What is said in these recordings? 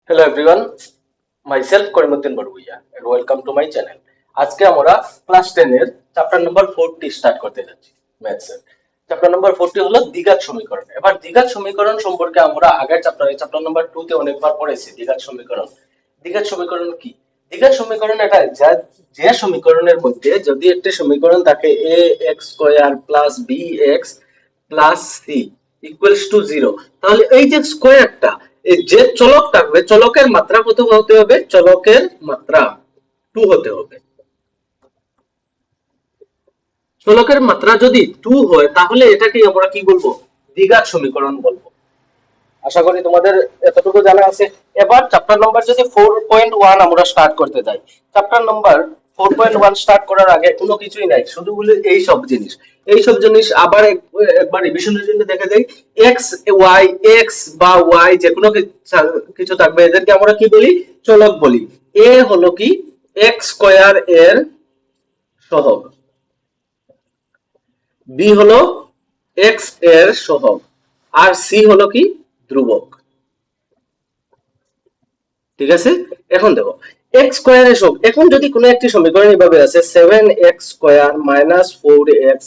Hello everyone, myself Korimuddin Baruiya and welcome to my channel. আজকে আমরা class 10 এর chapter number 4 টি start করতে যাচ্ছি ম্যাথস এর। চ্যাপ্টার নাম্বার 4 টি হলো দ্বিঘাত সমীকরণ। এবার দ্বিঘাত সমীকরণ সম্পর্কে আমরা আগের চ্যাপ্টার নাম্বার 2 তে অনেকবার পড়েছি দ্বিঘাত সমীকরণ। দ্বিঘাত সমীকরণ কি? দ্বিঘাত সমীকরণ এটা যে সমীকরণের মধ্যে যদি একটি সমীকরণ থাকে ax square plus bx plus c equals to 0, তাহলে এই যে স্কয়ারটা যে চলক থাকবে চলকের মাত্রা কত হতে হবে? চলকের মাত্রা 2 হতে হবে। চলকের মাত্রা যদি 2 হয় তাহলে এটাকে আমরা কি বলবো? দ্বিঘাত সমীকরণ বলবো। আশা করি তোমাদের এতটুকু জানা আছে। এবার চ্যাপ্টার নাম্বার যদি 4.1 আমরা স্টার্ট করতে যাই, চ্যাপ্টার নাম্বার 4.1 স্টার্ট করার আগে কোনো কিছুই নাই, শুধু বলে এই সব জিনিস আবার একবার রিভিশনের জন্য দেখা যায়। এক্স ওয়াই, এক্স বা ওয়াই যে কোনো কিছু থাকবে, এদেরকে আমরা কি বলি? চলক বলি। এ হলো কি? এক্স স্কয়ার এর সহগ, বি হলো এক্স এর সহগ, আর সি হলো কি? ধ্রুবক। ঠিক আছে, এখন দেখো এক্স স্কয়ারের সহগ। এখন যদি কোনো একটি সমীকরণ এভাবে আছে 7x square minus 4x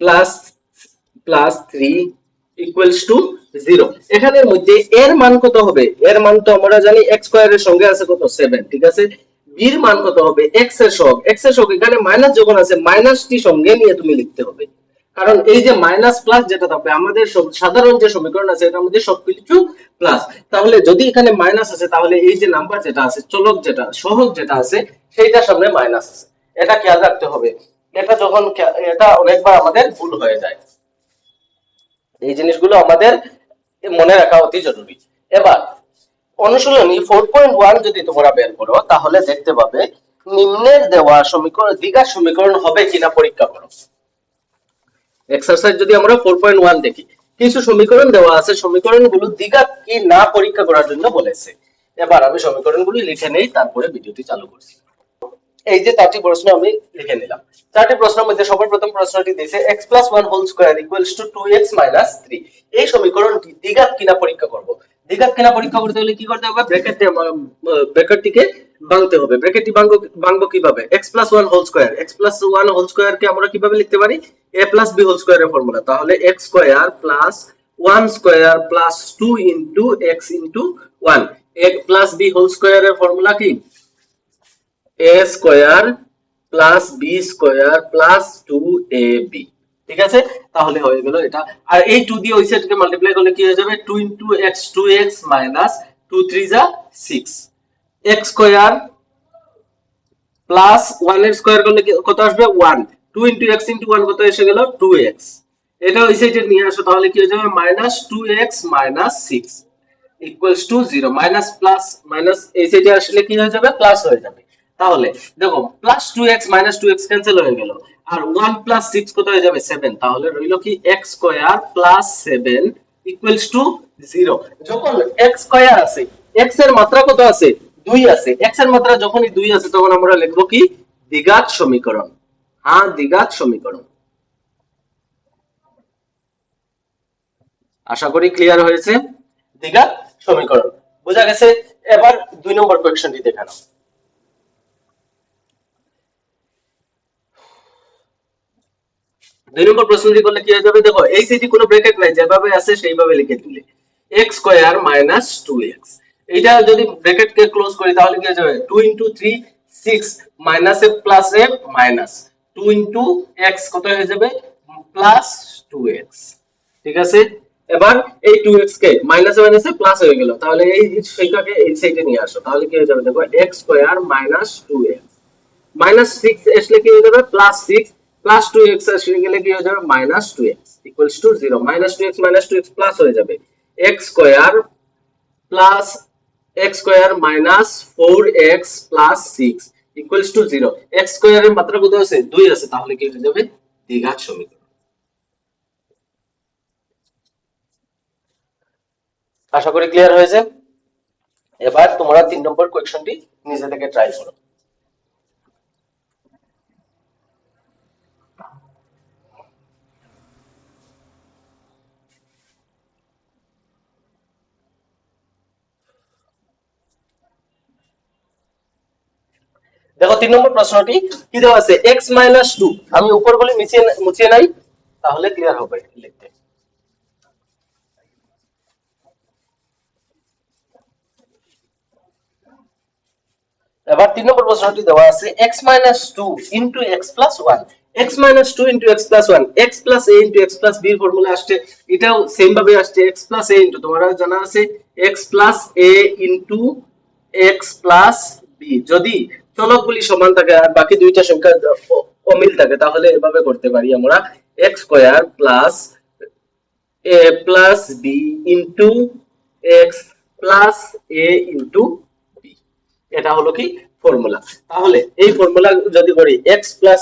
plus plus 3 equals to 0, এখানের মধ্যে এর মান কত হবে? এর মান তো আমরা জানি x স্কয়ারের সঙ্গে আছে কত? 7। ঠিক আছে, বির মান কত হবে? x এর সহগ। x এর সহগ এখানে মাইনাস যখন আছে মাইনাসটি সঙ্গে নিয়ে তুমি লিখতে হবে, কারণ এই যে মাইনাস প্লাস যেটা থাকবে আমাদের সাধারণ যে সমীকরণ আছে এটার মধ্যে সবকিছু প্লাস। তাহলে যদি এখানে মাইনাস আছে তাহলে এই যে নাম্বার যেটা আছে, চলক যেটা, সহগ যেটা আছে, সেইটার সামনে মাইনাস আছে, এটা খেয়াল রাখতে হবে। এটা অনেকবার আমাদের ভুল হয়ে যায়, এই জিনিসগুলো আমাদের মনে রাখা অতি জরুরি। এবার অনুশীলনী 4.1 যদি তোমরা বের করো তাহলে দেখতে পাবে নিম্নের দেওয়া সমীকরণ দ্বিঘাত সমীকরণ হবে কিনা পরীক্ষা করো। এক্সারসাইজ যদি আমরা 4.1 দেখি, কিছু সমীকরণ দেওয়া আছে, সমীকরণগুলো দ্বিঘাত কি না পরীক্ষা করার জন্য বলেছে। এবার আমি সমীকরণগুলি লিখে নেই, তারপরে ভিডিওটি চালু করছি। এই যে 4টি প্রশ্ন আমি লিখে নিলাম। 4টি প্রশ্নের মধ্যে সবার প্রথম প্রশ্নটি দিয়েছে x plus 1 whole square equals to 2x minus 3। এই সমীকরণটি দ্বিঘাত কিনা পরীক্ষা করব। দ্বিঘাত কিনা পরীক্ষা করতে হলে কি করতে হবে? ব্র্যাকেটটিকে ভাঙতে হবে। ব্র্যাকেটটি ভাঙবো কিভাবে? x plus 1 whole square, x plus 1 whole square কে আমরা কিভাবে লিখতে পারি? a প্লাস b হোল স্কয়ারের ফর্মুলা। তাহলে x square plus 1 square plus 2 into x into 1, a plus b whole স্কয়ারের ফর্মুলা কি? a square plus b square plus 2ab। ঠিক আছে, তাহলে হয়ে গেল এটা। আর এই 2 দিয়ে ওই সাইডকে মাল্টিপ্লাই করলে কি হয়ে যাবে? 2 ইনটু x 2x মাইনাস 2 3 যা 6, x স্কয়ার প্লাস 1 এর স্কয়ার করলে কত আসবে? 1। 2 ইনটু x ইনটু 1 কত এসে গেল? 2x। এটা ওই সাইডে নিয়ে আসো, তাহলে কি হয়ে যাবে? Minus 2x minus 6 equals to 0। Minus plus minus এই সাইডে আসলে কি হয়ে যাবে? প্লাস হয়ে যাবে। তাহলে দেখো plus 2x minus 2x cancel হয়ে গেল, আর 1 প্লাস 6 কত হয়ে যাবে? 7। তাহলে রইল কি? x square plus 7 equals to 0। যখন x স্কয়ার আছে, x এর মাত্রা কত আছে? 2 আছে। x এর মাত্রা যখনই 2 আছে তখন আমরা লিখব কি? দ্বিঘাত সমীকরণ। হ্যাঁ, দ্বিঘাত সমীকরণ। আশা করি ক্লিয়ার হয়েছে। দ্বিঘাত সমীকরণ বোঝা গেছে। এবার 2 নম্বর কোয়েশ্চনটি দেখে নাও। 2 নম্বর প্রশ্নটি করলে কি হয়ে যাবে? দেখো এই সাইডে কোনো ব্র্যাকেট নাই, যেভাবে আছে সেইভাবে লিখে দিলে x স্কয়ার মাইনাস 2x। এটা যদি ব্র্যাকেট কে ক্লোজ করি তাহলে কি হয়ে যাবে? 2 ইনটু 3 6 মাইনাস এ প্লাস এ মাইনাস 2 ইনটু x কত হয়ে যাবে? Plus 2x। ঠিক আছে, এবার এই 2x কে মাইনাসে মাইনাসে প্লাস হয়ে গেল, তাহলে এই সেইটাকে এই সাইডে নিয়ে আসো, তাহলে কি হয়ে যাবে? দেখো x square minus 2x minus 6 আসলে কি হয়ে যাবে? প্লাস 6 প্লাস 2x আসলে গেলে কি হয়ে যাবে? Minus 2x equals to 0। Minus 2x plus হয়ে যাবে x square plus x square minus 4x plus 6 equals to 0। x স্কয়ারের মাত্রা কত আছে? 2 আছে, তাহলে কি হয়ে যাবে? দ্বিঘাত সমীকরণ। আশা করি ক্লিয়ার হয়েছে। এবার তোমরা 3 নম্বর কোয়েশ্চনটি নিজে থেকে ট্রাই করো। দেখো 3 নম্বর প্রশ্নটি কি দেওয়া আছে x - 2 আমি উপরগুলি মুছিয়ে নাই তাহলে ক্লিয়ার হবে লিখতে। এবার 3 নম্বর প্রশ্নটি দেওয়া আছে x - 2 x + 1 x - 2 x + 1 x + a x + b এর ফর্মুলা আসছে, এটাও সেম ভাবে আসছে x + a তোমার জানা আছে x + a x + b যদি চলকগুলি সমান থাকে আর বাকি দুইটা সংখ্যা অমিল থাকে তাহলে এভাবে করতে পারি আমরা x square plus a plus b into x plus a into b, এটা হলো কি ফর্মুলা। তাহলে এই ফর্মুলা যদি করি x প্লাস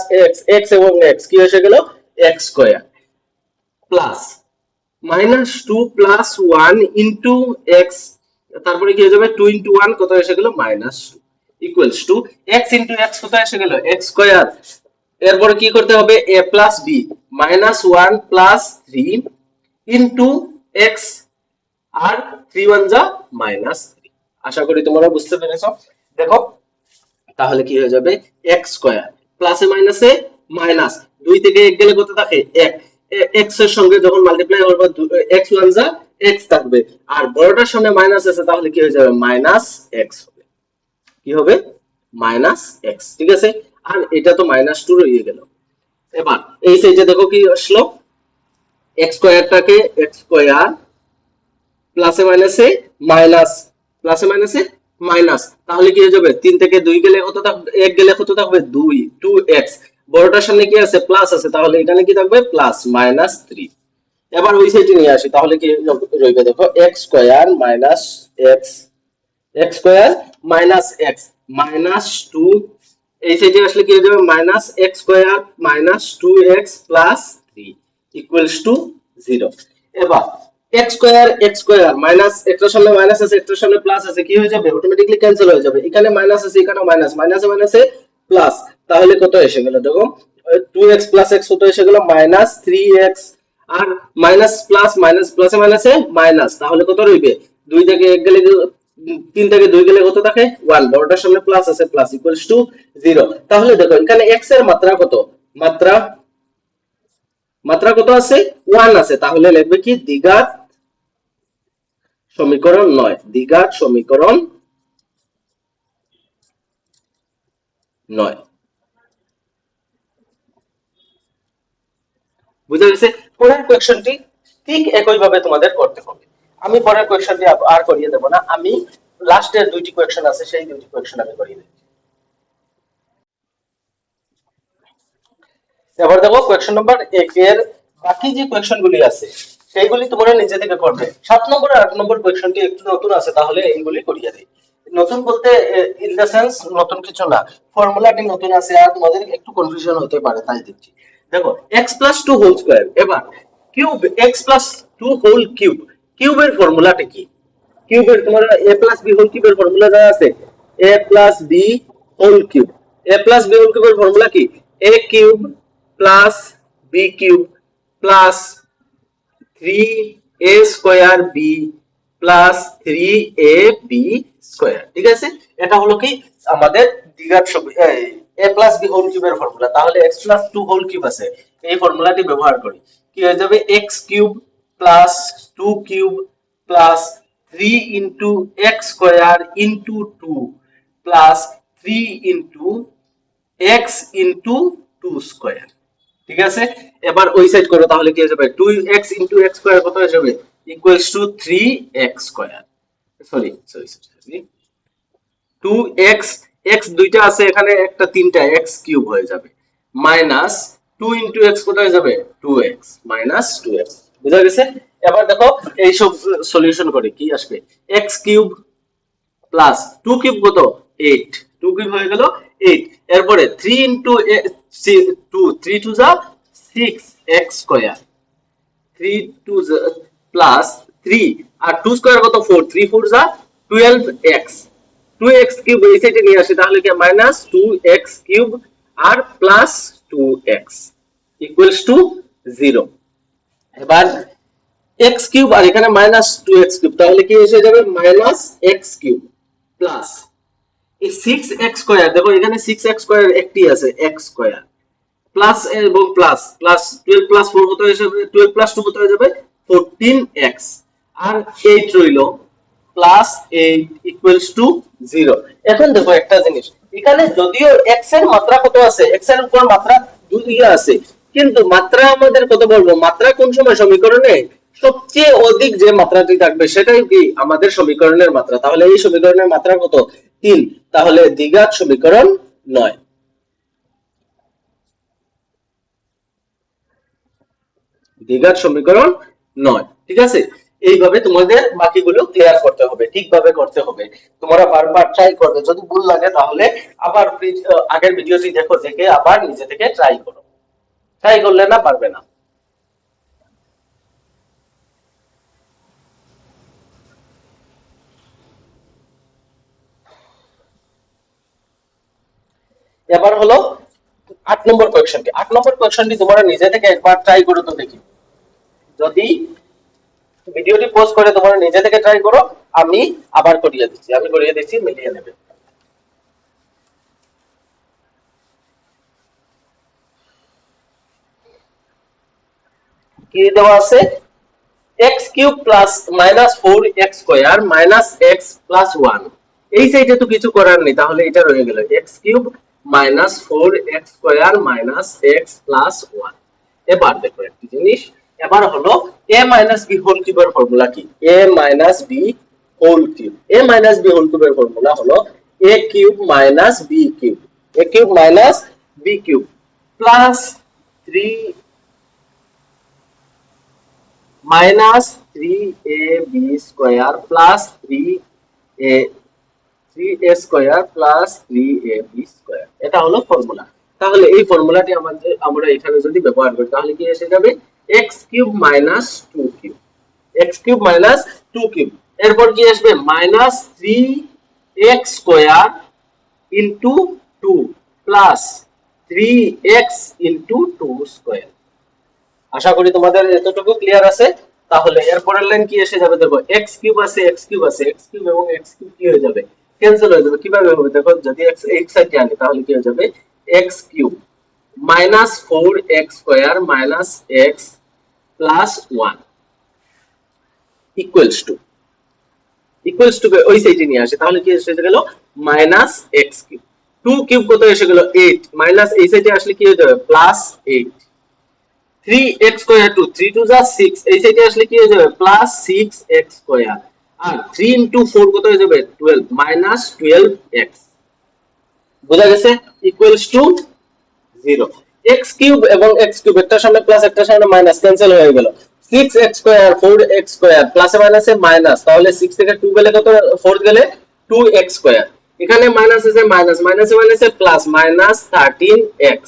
x এবং x কি এসে গেল x square plus minus 2 plus 1 into x, তারপরে কি হয়ে যাবে 2 ইনটু 1 কত এসে গেল minus 2 equals to x into x কত এসে গেল x স্কয়ার, এরপরে কি করতে হবে a plus b minus 1 plus 3 into x আর 3 1 যা মাইনাস 3। আশা করি তোমরা বুঝতে পেরেছো। দেখো তাহলে কি হয়ে যাবে x স্কয়ার প্লাসে মাইনাসে মাইনাস 2 থেকে 1 গেলে কত থাকে 1, x এর সঙ্গে যখন মাল্টিপ্লাই করব x 1 যা x থাকবে আর বড়টার সামনে মাইনাস আছে তাহলে কি হয়ে যাবে মাইনাস x হবে, কি হবে মাইনাস x, ঠিক আছে। আর এটা তো মাইনাস 2 রয়ে গেল। এবার এই সাইডে দেখো কি আসলো x স্কয়ারটাকে x স্কয়ার প্লাসে মাইনাসে মাইনাস প্লাসে মাইনাসে মাইনাস, তাহলে কি হয়ে যাবে 3 থেকে 2 গেলে কত থাকবে 1 গেলে কত থাকবে 2 2x, বড়টার সামনে কি আছে প্লাস আছে তাহলে এখানে কি থাকবে প্লাস মাইনাস 3। এবার ওই সাইডে নিয়ে আসি তাহলে কি রইবে দেখো x square minus x x square minus x minus 2, এই সাইডে আসলে কি হয়ে যাবে minus x square minus 2x plus 3 equals to 0। এবার x স্কয়ার মাইনাস এটার সামনে মাইনাস আছে এটার সামনে প্লাস আছে কি হয়ে যাবে অটোমেটিক্যালি ক্যান্সেল হয়ে যাবে, এখানে মাইনাস আছে এখানেও মাইনাস মাইনাসে মাইনাসে প্লাস, তাহলে কত এসে গেল দেখো 2x প্লাস x কত এসে গেল মাইনাস 3x আর মাইনাস প্লাস মাইনাস প্লাসে মাইনাসে মাইনাস, তাহলে কত রইবে 2 থেকে 1 গেলে 3 থেকে 2 গেলে কত থাকে 1, বড়টার সামনে প্লাস আছে প্লাস ইকুয়ালস টু 0। তাহলে দেখো এখানে x এর মাত্রা কত মাত্রা কত আছে 1 আছে, তাহলে লিখবে কি দ্বিঘাত সমীকরণ 9, দ্বিঘাত সমীকরণ 9। বুঝা গেছে? পরের কোয়েশ্চনটি ঠিক একই ভাবে তোমাদের করতে হবে। আমি পরের কোয়েশ্চনটি আর করিয়ে দেব না, আমি লাস্টের দুইটি কোয়েশ্চন আছে সেই দুইটি কোয়েশ্চন আমি করিয়ে দেব। এবার দেখো কোয়েশ্চন নাম্বার 1 এর বাকি যে কোয়েশ্চন গুলি আছে সেইগুলি তোমরা নিজে থেকে করবে। 7 নম্বর আর 8 নম্বর কোয়েশ্চনটি একটু নতুন আছে তাহলে এইগুলি করিয়ে দেই। নতুন বলতে ইন দ্য সেন্স নতুন কিছু না, ফর্মুলাটি নতুন আছে আর তোমাদের একটু কনফিউশন হতে পারে তাই দিচ্ছি। দেখো x + 2 হোল স্কয়ার, এবার কিউব x + 2 হোল কিউব, কিউবের ফর্মুলাটা কি? কিউবের তোমরা a + b হোল কিউবের ফর্মুলা যা আছে a + b whole cube, a + b whole কিউবের ফর্মুলা কি a cube plus b cube plus 3a square b plus 3ab square, ঠিক আছে। এটা হলো কি আমাদের দ্বিঘাত a প্লাস b হোল কিউবের ফর্মুলা। তাহলে x প্লাস 2 হোল কিউব আছে, এই ফর্মুলাটি ব্যবহার করি কি হয়ে যাবে x cube plus 2 cube plus 3 into x square into 2 plus 3 into x into 2 square, ঠিক আছে। এবার ওই সাইড করো তাহলে কি হয়ে যাবে 2x ইনটু x স্কয়ার কত হয়ে যাবে equals to 3x square, sorry 2x x দুইটা আছে এখানে একটা তিনটা x কিউব হয়ে যাবে মাইনাস 2 ইনটু x কত হয়ে যাবে 2x মাইনাস 2x, বুঝা গেছে। এবার দেখো এই সব সলিউশন করে কি আসবে x কিউব প্লাস 2 কিউব কত 8, 2 কিউব হয়ে গেল 8, এরপরে 3 ইনটু 2 3 2 যা 6x স্কয়ার 3 2 প্লাস 3 আর 2 স্কয়ার কত 4 3 4 যা 12x, 2x কিউব এই সাইডে নিয়ে আসি তাহলে কি মাইনাস 2x কিউব আর প্লাস 2x ইকুয়ালস টু 0। এবার x কিউব আর এখানে মাইনাস 2x কিউব তাহলে কি এসে যাবে মাইনাস x কিউব প্লাস এই 6x স্কয়ার, দেখো এখানে 6x স্কয়ার একটি আছে, x স্কয়ার প্লাস এবং প্লাস প্লাস 12 প্লাস 4 কত হয়ে যাবে, 12 প্লাস 2 কত হয়ে যাবে 14x, আর 8 রইল প্লাস 8 ইকুয়ালস টু 0। এখন দেখো একটা জিনিস, এখানে যদিও x এর মাত্রা কত আছে, x এর উপর মাত্রা 2 আছে, কিন্তু মাত্রা আমাদের কত বলবো, মাত্রা কোন সময় সমীকরণে সবচেয়ে অধিক যে মাত্রাটি থাকবে সেটাই কি আমাদের সমীকরণের মাত্রা। তাহলে এই সমীকরণের মাত্রা কত, 3, তাহলে দ্বিঘাত সমীকরণ 9। দ্বিঘাত সমীকরণ 9, ঠিক আছে। এইভাবে তোমাদের বাকিগুলো ক্লিয়ার করতে হবে, ঠিকভাবে করতে হবে। তোমরা বারবার ট্রাই করবে, যদি ভুল লাগে তাহলে আবার প্লিজ আগের ভিডিওটি দেখো, দেখে আবার নিজে থেকে ট্রাই করো, ট্রাই করলে না পারবে না। এবার হলো 8 নম্বর কোয়েশ্চনটি। 8 নম্বর কোয়েশ্চনটি তোমরা নিজে থেকে একবার ট্রাই করো তো দেখি। যদি ভিডিওটি পজ করে তোমরা নিজে থেকে ট্রাই করো, আমি আবার করিয়ে দিচ্ছি, আমি করিয়ে দিচ্ছি, মিলিয়ে নেবে। কি দেওয়া আছে, x cube plus minus 4x square minus x plus 1। এই সাইডে তো কিছু করার নেই, তাহলে এটা রয়ে গেল x cube minus 4x square minus x plus 1। এবার দেখো একটা জিনিস, এবার হলো a মাইনাস b হোল কিউবের ফর্মুলা কি, a minus b whole cube. a minus b whole কিউবের ফর্মুলা হলো a cube minus b cube, a cube minus b cube plus 3 minus 3ab square plus 3a square plus 3ab square, এটা হলো formula. তাহলে এই ফর্মুলাটি আমাদের আমরা এখানে যদি ব্যবহার করি তাহলে কি এসে যাবে, x cube minus 2 cube, x cube minus 2 cube, এরপর কি আসবে minus 3x square into 2 plus 3x into 2 square. আশা করি তোমাদের এতটুকু ক্লিয়ার আছে। তাহলে এর পরের লাইন কি এসে যাবে, দেখো x কিউব আছে, x কিউব আছে, x কিউব এবং x কিউব কি হয়ে যাবে, ক্যান্সেল হয়ে যাবে। কিভাবে হবে দেখো, যদি x এই সাইডে আনি তাহলে কি হয়ে যাবে, x cube minus 4x square minus x plus 1 equals to, equals to ওই সাইডে নিয়ে আসে, তাহলে কি এসে গেল মাইনাস x কিউব। 2 কিউব কত এসে গেল 8, মাইনাস এই সাইডে আসলে কি হয়ে যাবে প্লাস 8। 3x স্কয়ার 2, 3 2 যা 6, এই সাইডে আসলে কি হয়ে যাবে প্লাস 6x স্কয়ার, আর 3 ইনটু 4 কত হয়ে যাবে 12 মাইনাস 12x। বোঝা গেছে, ইকুয়ালস টু 0। x কিউব এবং x কিউব একটার সামনে প্লাস একটার সামনে মাইনাস, ক্যান্সেল হয়ে গেল। 6x স্কয়ার 4x স্কয়ার প্লাসে মাইনাসে মাইনাস, তাহলে 6 থেকে 2 গেলে কত, 4 গেলে 2x স্কয়ার, এখানে মাইনাস আছে মাইনাস, মাইনাসে মাইনাসে প্লাস মাইনাস 13x,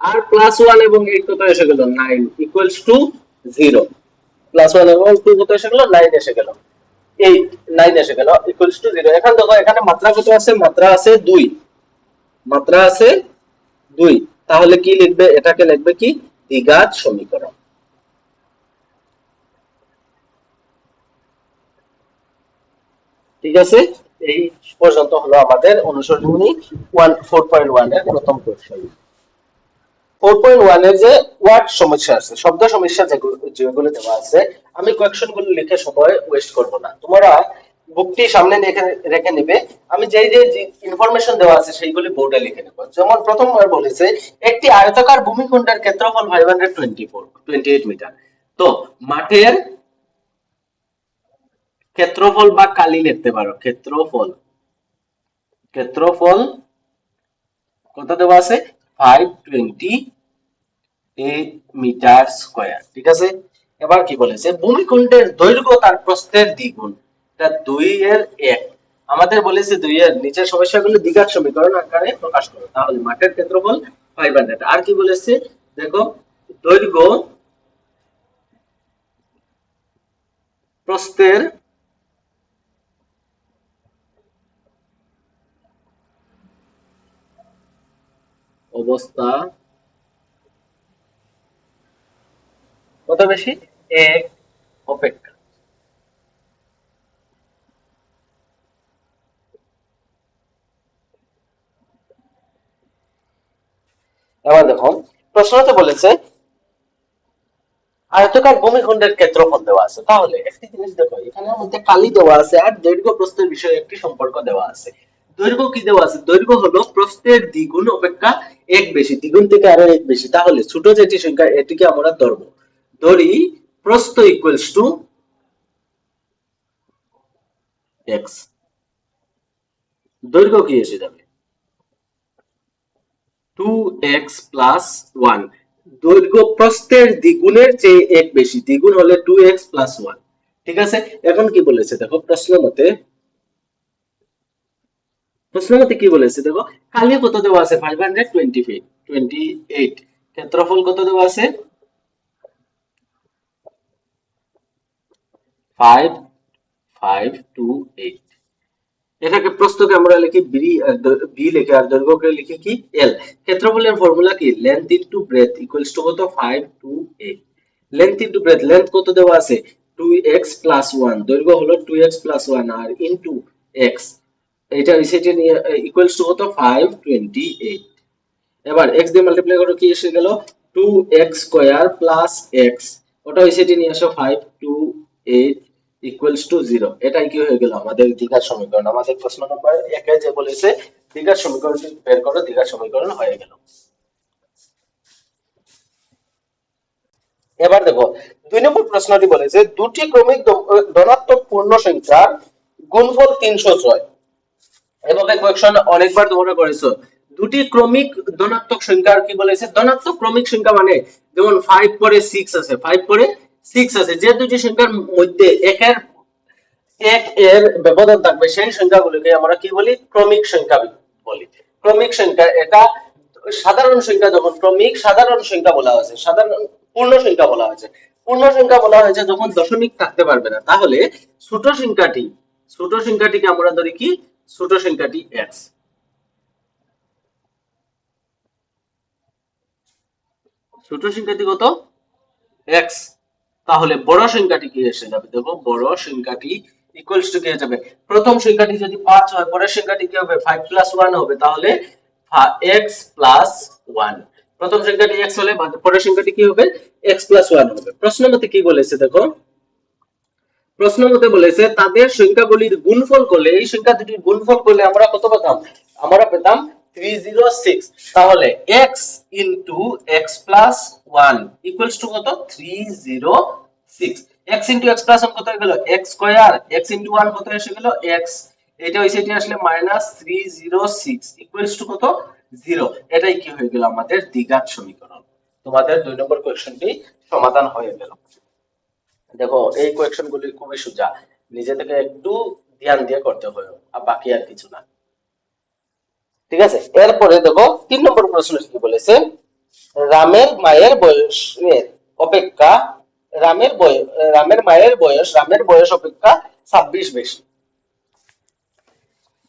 আর প্লাস 1 এবং 8 কত এসে গেল 9 ইকুয়ালস টু 0। প্লাস 1 এবং 2 কত এসে গেল 9 এসে গেল, 8 9 এসে গেল ইকুয়ালস টু 0। এখন দেখো এখানে মাত্রা কত আছে, মাত্রা আছে 2, মাত্রা আছে 2, তাহলে কি লিখবে, এটাকে লিখবে কি দ্বিঘাত সমীকরণ। ঠিক আছে, এই পর্যন্ত হলো আমাদের অনুশীলনী 4.1 এর প্রথম কোশ্চেন। 4.1 এর যে ওয়ার্ড সমস্যা আছে, শব্দ সমস্যা যেগুলো দেওয়া আছে, আমি কোয়েকশন গুলো লিখে সময় ওয়েস্ট করব না, তোমরা বুকটি সামনে রেখে নেবে। আমি যেই যে ইনফরমেশন দেওয়া আছে সেইগুলি বোর্ডে লিখে নেব। যেমন প্রথমবার বলেছে একটি আয়তাকার ভূমিখণ্ডের ক্ষেত্রফল 528 মিটার। তো মাঠের ক্ষেত্রফল বা কালি লিখতে পারো, ক্ষেত্রফল, ক্ষেত্রফল কত দেওয়া আছে 528 মিটার স্কয়ার, ঠিক আছে। এবার কি বলেছে, ভূমিখণ্ডের দৈর্ঘ্য তার প্রস্থের দ্বিগুণ, এটা 2 এর 1। আমাদের বলেছে 2 এর নিচের সমস্যাগুলো দ্বিঘাত সমীকরণ আকারে প্রকাশ করো। তাহলে মাঠের ক্ষেত্রফল 500, আর কি বলেছে দেখো, দৈর্ঘ্য প্রস্থের অবস্থা কত বেশি, 1 অপেক্ষা। এবার দেখো প্রশ্নতে বলেছে আয়তকার ভূমিখণ্ডের ক্ষেত্রফল দেওয়া আছে। তাহলে একটি জিনিস দেখো, এখানের মধ্যে কালি দেওয়া আছে আর দৈর্ঘ্য প্রস্থের বিষয়ে একটি সম্পর্ক দেওয়া আছে। দৈর্ঘ্য কি দেওয়া আছে? দৈর্ঘ্য হলো প্রস্থের দ্বিগুণ অপেক্ষা এক বেশি, দ্বিগুণ থেকে আরো এক বেশি। তাহলে ছোট যেটি সংখ্যা এটিকে আমরা ধরি প্রস্থ ইকুয়ালস টু এক্স, দৈর্ঘ্য কি এসে যাবে 2x প্লাস 1। দৈর্ঘ্য প্রস্থের দ্বিগুণের চেয়ে এক বেশি, দ্বিগুণ হলে 2x প্লাস 1। ঠিক আছে, এখন কি বলেছে দেখো প্রশ্ন মতে কি বলেছে দেখো, কালি কত দেওয়া আছে 528, ক্ষেত্রফল কত দেওয়া আছে 5528। এটাকে প্রস্থকে আমরা লিখি বি লিখে আর দৈর্ঘ্যকে লিখি কি এল। ক্ষেত্রফলের ফর্মুলা কি length into breadth equals to কত 528। লেন্থ ইনটু ব্রেথ, লেন্থ কত দেওয়া আছে 2x প্লাস 1, দৈর্ঘ্য হলো 2x প্লাস 1 আর ইনটু x, এটা সেটা নিয়ে ইকুয়ালস টু কত 528। এবার x দিয়ে মাল্টিপ্লাই করো কি এসে গেল 2x স্কয়ার প্লাস x, ওটা সেটা নিয়ে আসো 528 ইকুয়ালস টু 0। এটাই কি হয়ে গেল আমাদের দ্বিঘাত সমীকরণ। আমাদের প্রশ্ন নম্বর 1 এ যে বলেছে দ্বিঘাত সমীকরণটি বের করো, দ্বিঘাত সমীকরণ হয়ে গেল। এবার দেখো 2 নম্বর প্রশ্নটি বলেছে দুটি ক্রমিক ধনাত্মক পূর্ণ সংখ্যার গুণফল 306। এভাবে কোয়েকশন অনেকবার তোমরা করেছো। দুটি ক্রমিক ধনাত্মক সংখ্যার কি বলেছে, ধনাত্মক ক্রমিক সংখ্যা মানে যেমন 5 পরে 6 আছে, 5 পরে 6 আছে, যে দুটি সংখ্যার মধ্যে এক এর ব্যবধান থাকবে সেই সংখ্যাগুলোকে আমরা কি বলি ক্রমিক সংখ্যা বলি। ক্রমিক সংখ্যা এটা সাধারণ সংখ্যা, যখন ক্রমিক সাধারণ সংখ্যা বলা হয়েছে, সাধারণ পূর্ণ সংখ্যা বলা হয়েছে, পূর্ণ সংখ্যা বলা হয়েছে যখন দশমিক থাকতে পারবে না। তাহলে ছোট সংখ্যাটিকে আমরা ধরি কি ছোট সংখ্যাটি x, ছোট সংখ্যাটি কত x। তাহলে বড় সংখ্যাটি কি এসে যাবে দেখো, বড় সংখ্যাটি ইকুয়ালস টু কি হয়ে যাবে, প্রথম সংখ্যাটি যদি 5 হয় পরের সংখ্যাটি কি হবে 5 প্লাস 1 হবে, তাহলে x প্লাস 1। প্রথম সংখ্যাটি x হলে পরের সংখ্যাটি কি হবে x প্লাস 1 হবে। প্রশ্ন মতে কি বলেছে দেখো, প্রশ্ন মতে বলেছে তাদের সংখ্যাগুলির গুণফল করলে, এই সংখ্যা দুটির গুণফল করলে আমরা কত পেতাম, আমরা পেতাম 306। তাহলে x into x plus 1 equals to কত 306। x ইনটু x প্লাস 1 কত হয়ে গেল x স্কয়ার, x ইনটু 1 কত এসে গেল x, এটা হইছে এটা আসলে মাইনাস 306 ইকুয়ালস টু কত 0। এটাই কি হয়ে গেল আমাদের দ্বিঘাত সমীকরণ। তোমাদের 2 নম্বর কোশ্চেনটি সমাধান হয়ে গেল। দেখো এই কোয়েকশন গুলি খুবই সোজা, নিজে থেকে একটু ধ্যান দিয়ে করতে হয়, আর বাকি আর কিছু না। ঠিক আছে, এরপরে দেখো 3 নম্বর প্রশ্ন কি বলেছে, রামের মায়ের বয়সের অপেক্ষা রামের বয়স অপেক্ষা 26 বেশি।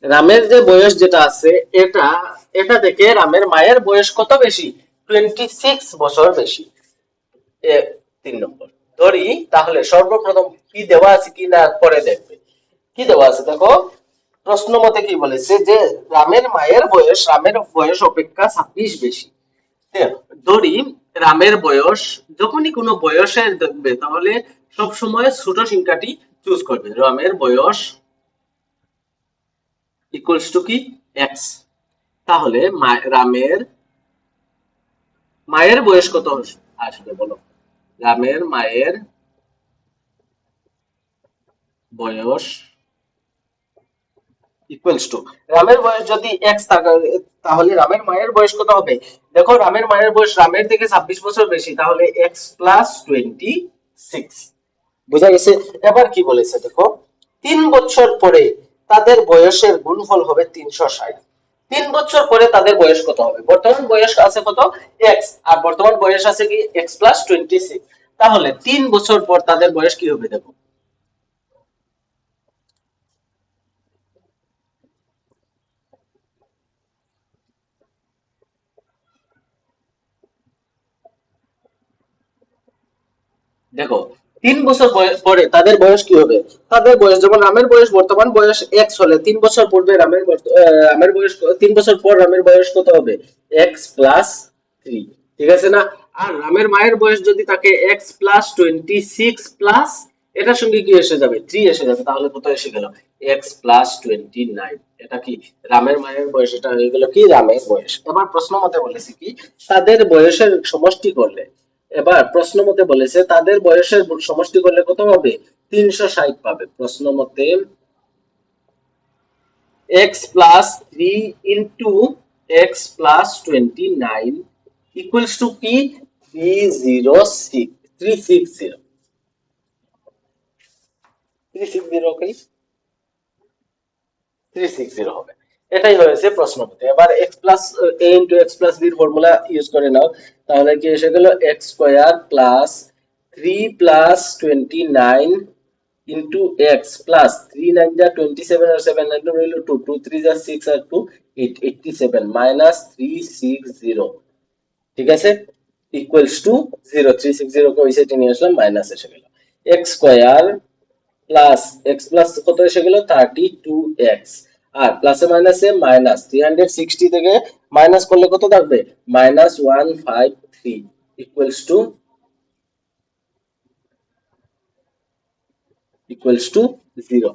রামের যে বয়স যেটা আছে এটা থেকে রামের মায়ের বয়স কত বেশি 26 বছর বেশি। 3 নম্বর ধরি, তাহলে সর্বপ্রথম কি দেওয়া আছে কি না পরে দেখবে কি দেওয়া আছে। দেখো প্রশ্ন মতে কি বলেছে যে রামের বয়স অপেক্ষা 26 বেশি। ধরি রামের বয়স, যখনই কোনো বয়সের দেখবে তাহলে সব সময় ছোট সংখ্যাটি চুজ করবে। রামের বয়স ইকুয়ালস টু কি x, তাহলে রামের মায়ের বয়স কত আসবে বলো, রামের মায়ের বয়স ইকুয়ালস টু, রামের বয়স যদি x থাকে তাহলে রামের মায়ের বয়স কত হবে, দেখো রামের মায়ের বয়স রামের থেকে 26 বছর বেশি, তাহলে x প্লাস 26। বুঝা গেছে। এবার কি বলেছে দেখো, 3 বছর পরে তাদের বয়সের গুণফল হবে 360। 3 বছর পরে তাদের বয়স কত হবে, বর্তমান বয়স আছে কত x আর বর্তমান বয়স আছে কি x প্লাস 26, তাহলে 3 বছর পর তাদের বয়স কি হবে দেখো, দেখো 3 বছর পরে তাদের বয়স কি হবে, তাদের বয়স যেমন রামের বয়স বর্তমান বয়স x হলে 3 বছর পূর্বে রামের বয়স 3 বছর পর রামের বয়স কত হবে x প্লাস 3, ঠিক আছে না? আর রামের মায়ের বয়স যদি থাকে x প্লাস 26 প্লাস এটার সঙ্গে কি এসে যাবে 3 এসে যাবে, তাহলে কত এসে গেল x প্লাস 29। এটা কি রামের মায়ের বয়স, এটা হয়ে গেল কি রামের বয়স। এবার প্রশ্ন মতে বলেছে কি তাদের বয়সের সমষ্টি করলে, এবার প্রশ্ন মতে বলেছে তাদের বয়সের সমষ্টি করলে কত হবে 360 পাবে। প্রশ্ন মতে x plus 3 into x plus 29 equals to p 306 360 360 okay 360 হবে, এটাই হয়েছে প্রশ্ন মতে। এবার x plus a into x plus b এর ফর্মুলা ইউজ করে নাও, তাহলে কি এসে গেল x square plus 3 plus 29 into x plus 3 9 যা 27 আর 7 9 রইল 2 2 3 যা 6 আর 2 8 87 minus 360, ঠিক আছে, ইকুয়ালস টু 0 360 কে ওই সাইডে নিয়ে আসলাম, মাইনাস এসে গেল x square plus x plus কত এসে গেল 32x, আর প্লাসে মাইনাসে মাইনাস 360 থেকে মাইনাস করলে কত থাকবে মাইনাস 153 ইকুয়ালস টু 0।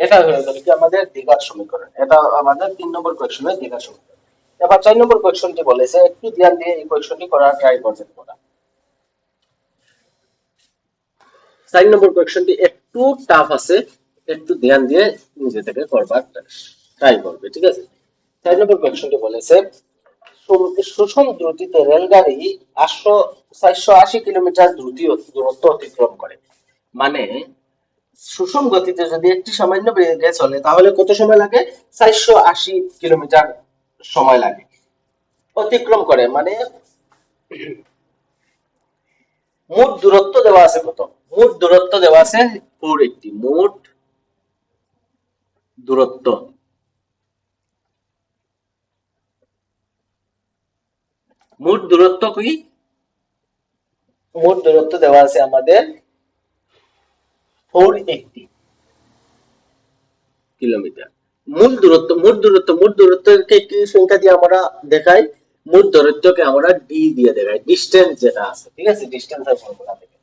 এটা হয়ে গেল কি আমাদের দ্বিঘাত সমীকরণ। এটা আমাদের 3 নম্বর কোয়েশ্চনের দ্বিঘাত সমীকরণ। এবার 4 নম্বর কোয়েশ্চনটি বলেছে, একটু ধ্যান দিয়ে এই কোয়েশ্চনটি করার ট্রাই করবেন তোমরা। 4 নম্বর কোয়েশ্চনটি একটু টাফ আছে, একটু ধ্যান দিয়ে নিজে থেকে করবার ট্রাই করবে, ঠিক আছে। 4 নম্বর কোয়েশ্চনটি বলেছে সুষম দ্রুতিতে রেলগাড়ি 480 কিলোমিটার দূরত্ব অতিক্রম করে, মানে সুষম গতিতে যদি একটি সামান্য বেগে চলে তাহলে কত সময় লাগে 480 কিলোমিটার সময় লাগে অতিক্রম করে, মানে মোট দূরত্ব দেওয়া আছে কত, মোট দূরত্ব দেওয়া আছে 480, মোট দূরত্ব কি মোট দূরত্ব দেওয়া আছে আমাদের 480 কিলোমিটার। মোট দূরত্বকে একটি সংখ্যা দিয়ে আমরা দেখাই, মোট দূরত্বকে আমরা ডি দিয়ে দেখাই, ডিসটেন্স যেটা আছে, ঠিক আছে, ডিসটেন্সের ফর্মুলা থেকে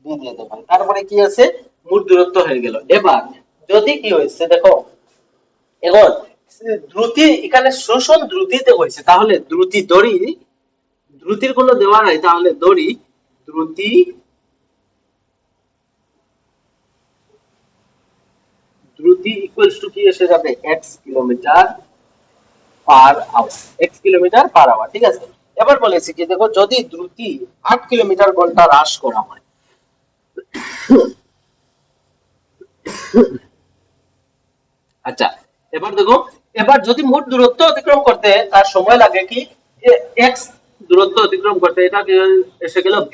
ডি দিয়ে দেখাই। তারপরে কি আছে মোট দূরত্ব হয়ে গেল। এবার যদি কি হয়েছে দেখো, এখন দ্রুতি এখানে শোষণ দ্রুতিতে হয়েছে, তাহলে দ্রুতির কোনো দেওয়া নাই, তাহলে দ্রুতি ইকুয়ালস টু কি এসে যাবে x কিলোমিটার পার আওয়ার, ঠিক আছে। এবার বলেছি কি দেখো যদি দ্রুতি 8 কিলোমিটার ঘন্টা হ্রাস করা হয়, আচ্ছা এবার দেখো, এবার যদি মোট দূরত্ব অতিক্রম করতে তার সময় লাগে কি x দূরত্ব অতিক্রম করতে, এটা এসে গেল b,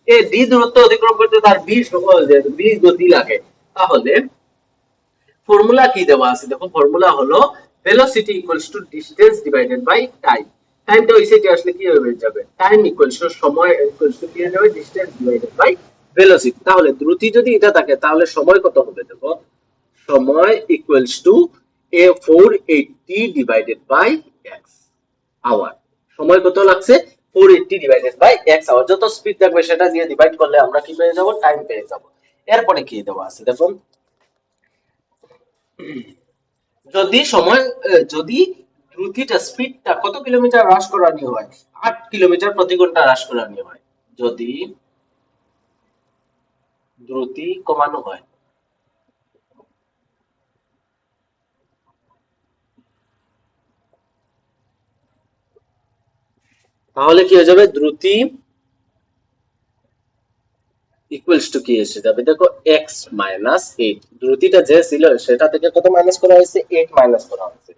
এই d দূরত্ব অতিক্রম করতে তার b গতি লাগে, তাহলে ফর্মুলা কি দেওয়া আছে দেখো, ফর্মুলা হলো velocity equals to distance divided by time. টাইমটা ওই সাইডে আসলে কি হয়ে যাবে টাইম ইকুয়ালস টু সময় ইকুয়ালস টু কি হয়ে যাবে ডিসটেন্স ডিভাইডেড বাই ভেলোসিটি। তাহলে দ্রুতি যদি এটা থাকে তাহলে সময় কত হবে দেখো, সময় equals to a 480 divided by x hour. সময় কত লাগছে 480 ডিভাইডেড বাই x আওয়ার, যত স্পিড থাকবে সেটা দিয়ে ডিভাইড করলে আমরা কি পেয়ে যাব টাইম পেয়ে যাব। এরপরে কি দেওয়া আছে দেখুন, যদি দ্রুতিটা স্পিডটা কত কিলোমিটার হ্রাস করানো হয় 8 কিলোমিটার প্রতি ঘন্টা হ্রাস করানো হয়, যদি দ্রুতি কমানো হয়, তাহলে কি হয়ে যাবে দ্রুতি ইকুয়ালস টু কি এসে যাবে দেখো x মাইনাস 8, দ্রুতিটা যে ছিল সেটা থেকে কত মাইনাস করা হয়েছে 8 মাইনাস করা হয়েছে,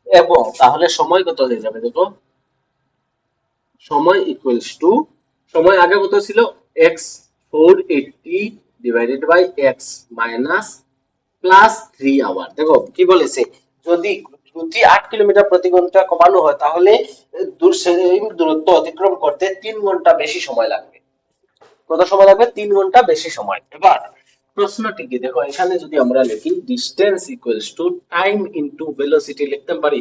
এবং তাহলে সময় কত হয়ে যাবে দেখো, সময় ইকুয়ালস টু সময় আগে কত ছিল x 480 divided by x minus plus 3 hour. দেখো কি বলেছে যদি দ্রুতি 8 কিলোমিটার প্রতি ঘন্টা কমানো হয় তাহলে দূরত্ব অতিক্রম করতে 3 ঘন্টা বেশি সময় লাগবে। কত সময় লাগবে 3 ঘন্টা বেশি সময়। এবার প্রশ্নটি কি দেখো, এখানে যদি আমরা লিখি distance equals to time into velocity লিখতে পারি,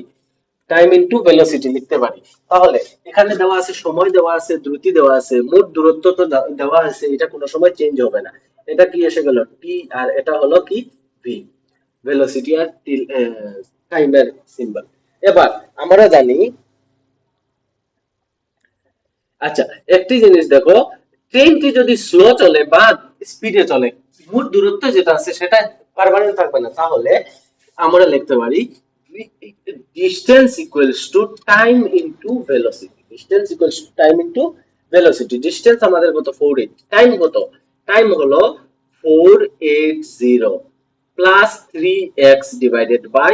টাইম ইনটু ভেলোসিটি লিখতে পারি। তাহলে এখানে দেওয়া আছে সময়, দেওয়া আছে দ্রুতি, দেওয়া আছে মোট দূরত্ব তো দেওয়া আছে, এটা কোনো সময় চেঞ্জ হবে না। এটা কি এসে গেল টি, আর এটা হলো কি ভি, ভেলোসিটি আর টাইমের সিম্বল। এবার আমরা জানি, আচ্ছা একটি জিনিস দেখো, ট্রেনটি যদি স্লো চলে বা স্পিডে চলে, মোট দূরত্ব যেটা আছে সেটা পার্মানেন্ট থাকবে না। তাহলে আমরা লিখতে পারি distance equals to time into velocity. Distance equals to time into velocity. Distance আমাদের কত 48, টাইম কত, টাইম হলো 480 plus 3x divided by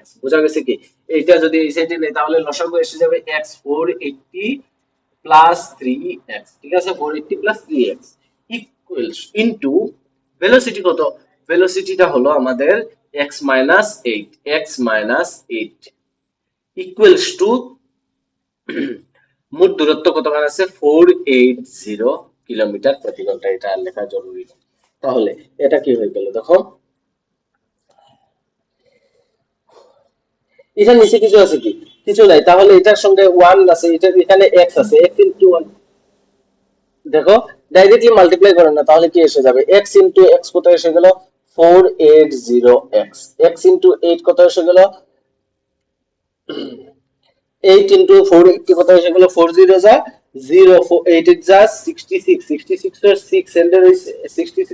x। বোঝা গেছে কি? এইটা যদি এই সাইডে নেই তাহলে লসাগু এসে যাবে x 480 প্লাস 3x, ঠিক আছে, 480 plus 3x equals into velocity কত, ভেলোসিটিটা হলো আমাদের x minus 8, x minus 8 equals to মোট দূরত্ব কতখানি আছে 480 কিলোমিটার প্রতি ঘন্টা। এটা আর লেখা জরুরি না। তাহলে এটা কি হয়ে গেল দেখো, এখানে নিচে কিছু আছে কি? কিছু নাই। তাহলে এটার সঙ্গে 1 আছে, এটা এখানে x আছে, x ইনটু 1 দেখো ডাইরেক্টলি মাল্টিপ্লাই করেন না, তাহলে কি এসে যাবে x ইনটু x কত এসে গেল 480x, x ইনটু 8 কত এসে গেল 8 ইনটু 480 কত এসে গেল 40 যা 0 8 এর যা 66, 66 এর 6 এন্ডার হইছে 66,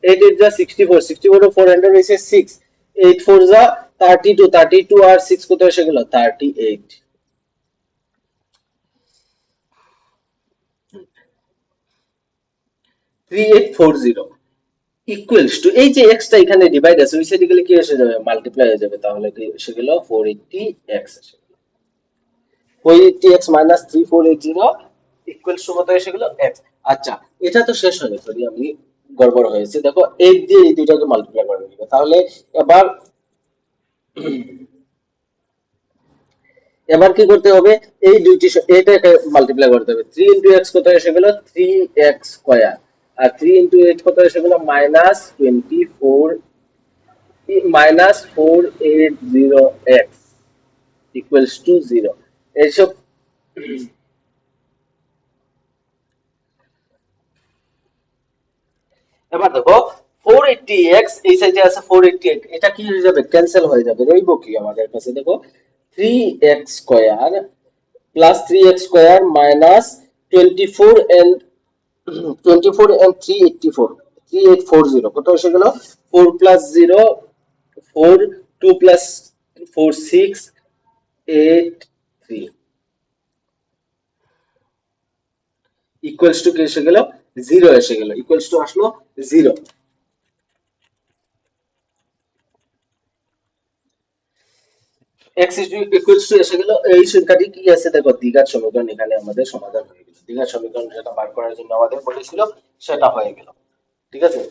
8 এর যা 64, 64 এর 4 এন্ডার হইছে 6, 8 4 যা 32, 32 আর 6 কত এসে গেল 38। 3840 ইকুয়ালস টু, এই যে x টা এখানে ডিভাইড আছে ওই সাইডে গেলে কি এসে যাবে মাল্টিপ্লাই হয়ে যাবে। তাহলে কি এসে গেল 480x এসে গেল 480x মাইনাস 3480 ইকুয়ালস টু কত এসে গেল x। আচ্ছা এটা তো শেষ হয়ে গেছে, আমি গড়বড় হয়েছে। দেখো 8 দিয়ে এই দুইটাকে মাল্টিপ্লাই করে দিবে। তাহলে এবার এবার কি করতে হবে, এই দুইটি এটাকে মাল্টিপ্লাই করতে হবে। 3 ইনটু x কত এসে গেল 3x স্কয়ার, আর 3 ইনটু 8 কত এসে গেল minus 24 minus 480x equals to 0। এইসব এবার দেখো 480x এই সাইডে আছে 488, এটা কি হয়ে যাবে ক্যান্সেল হয়ে যাবে, রইব কি আমাদের কাছে দেখো 3x square plus 3x square minus 24 and 24 and 384 3840 কত এসে গেল 4 প্লাস 0 4 2 প্লাস 4 6 8 3 ইকুয়ালস টু কি এসে গেল 0 এসে গেল, ইকুয়ালস টু আসলো 0। x ইকুয়ালস টু এসে গেল, এই সংখ্যাটি কি আছে দেখো দ্বিঘাত সমীকরণ এখানে আমাদের সমাধান হয়ে গেল। দ্বিঘাত সমীকরণ যেটা বার করার জন্য আমাদের বলেছিল সেটা হয়ে গেল, ঠিক আছে।